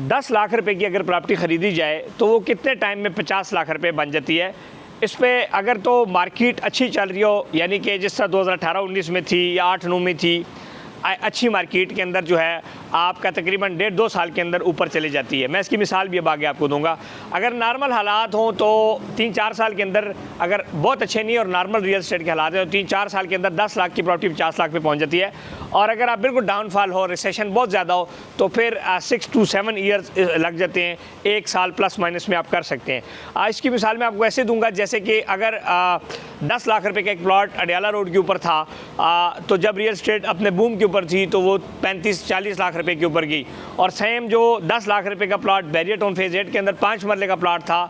10 लाख रुपए की अगर प्रॉपर्टी ख़रीदी जाए तो वो कितने टाइम में 50 लाख रुपए बन जाती है। इस पे अगर तो मार्केट अच्छी चल रही हो, यानी कि जिस तरह 2018-19 में थी या 8-9 में थी, अच्छी मार्केट के अंदर जो है आपका तकरीबन 1.5-2 साल के अंदर ऊपर चली जाती है। मैं इसकी मिसाल भी अब आगे आपको दूंगा। अगर नॉर्मल हालात हों तो 3-4 साल के अंदर, अगर बहुत अच्छे नहीं और नॉर्मल रियल एस्टेट के हालात हैं तो 3-4 साल के अंदर 10 लाख की प्रॉपर्टी 50 लाख पे पहुंच जाती है। और अगर आप बिल्कुल डाउनफॉल हो, रिसेशन बहुत ज़्यादा हो, तो फिर 6 to 7 ईयर्स लग जाते हैं। 1 साल प्लस माइनस में आप कर सकते हैं। इसकी मिसाल मैं आपको ऐसे दूंगा जैसे कि अगर 10 लाख रुपए का एक प्लॉट अडयाला रोड के ऊपर था, तो जब रियल एस्टेट अपने बूम के ऊपर थी तो वो 35-40 लाख रुपए के ऊपर गई। और सेम जो 10 लाख रुपए का प्लॉट बैरियर टाउन फेज 8 के अंदर 5 मरले का प्लॉट था,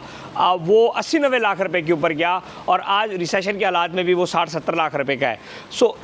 वो 80-90 लाख रुपए के ऊपर गया। और आज रिसेशन के हालात में भी वो 60-70 लाख रुपए का है।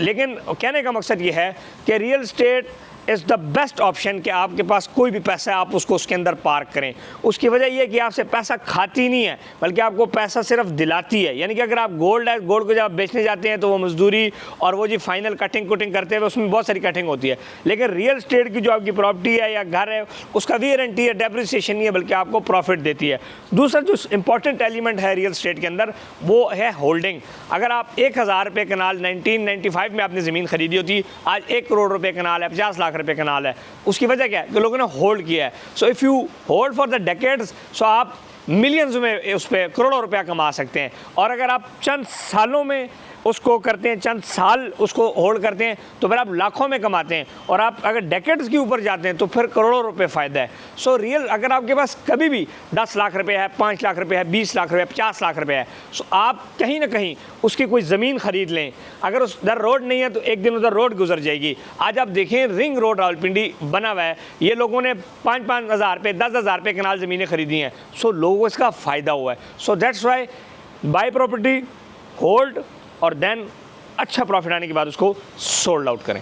लेकिन कहने का मकसद ये है कि real estate is the best option कि आपके पास कोई भी पैसा है आप उसको उसके अंदर पार्क करें। उसकी वजह यह है कि आपसे पैसा खाती नहीं है, बल्कि आपको पैसा सिर्फ दिलाती है। यानी कि अगर आप गोल्ड है, गोल्ड को जब आप बेचने जाते हैं तो वो मजदूरी और वो जी फाइनल कटिंग कुटिंग करते हैं, उसमें बहुत सारी कटिंग होती है। लेकिन रियल एस्टेट की जो आपकी प्रॉपर्टी है या घर है, उसका वारंटी है, डेप्रिसिएशन नहीं है, बल्कि आपको प्रॉफिट देती है। दूसरा जो इंपॉर्टेंट एलिमेंट है रियल एस्टेट के अंदर, वो है होल्डिंग। अगर आप 1000 रुपये कनाल 1995 में आपने ज़मीन खरीदी होती, आज 1 करोड़ रुपये कनाल है, 50 लाख रुपये कनाल है। उसकी वजह क्या है कि लोगों ने होल्ड किया है। So if you hold for the decades, so आप मिलियंस में उस पर करोड़ों रुपया कमा सकते हैं। और अगर आप चंद सालों में उसको करते हैं, चंद साल उसको होल्ड करते हैं, तो फिर आप लाखों में कमाते हैं। और आप अगर डेकेड्स के ऊपर जाते हैं तो फिर करोड़ों रुपए फ़ायदा है। सो रियल अगर आपके पास कभी भी 10 लाख रुपए है, 5 लाख रुपए है, 20 लाख रुपए, 50 लाख रुपए है, सो आप कहीं ना कहीं उसकी कोई ज़मीन ख़रीद लें। अगर उस उधर रोड नहीं है तो एक दिन उधर रोड गुजर जाएगी। आज आप देखें रिंग रोड रावलपिंडी बना हुआ है, ये लोगों ने 5-5 हज़ार रुपये, 10,000 रुपये कनाल ज़मीनें खरीदी हैं। सो लोगों को इसका फ़ायदा हुआ है। So that's why buy property, hold और देन अच्छा प्रॉफिट आने के बाद उसको सोल्ड आउट करें।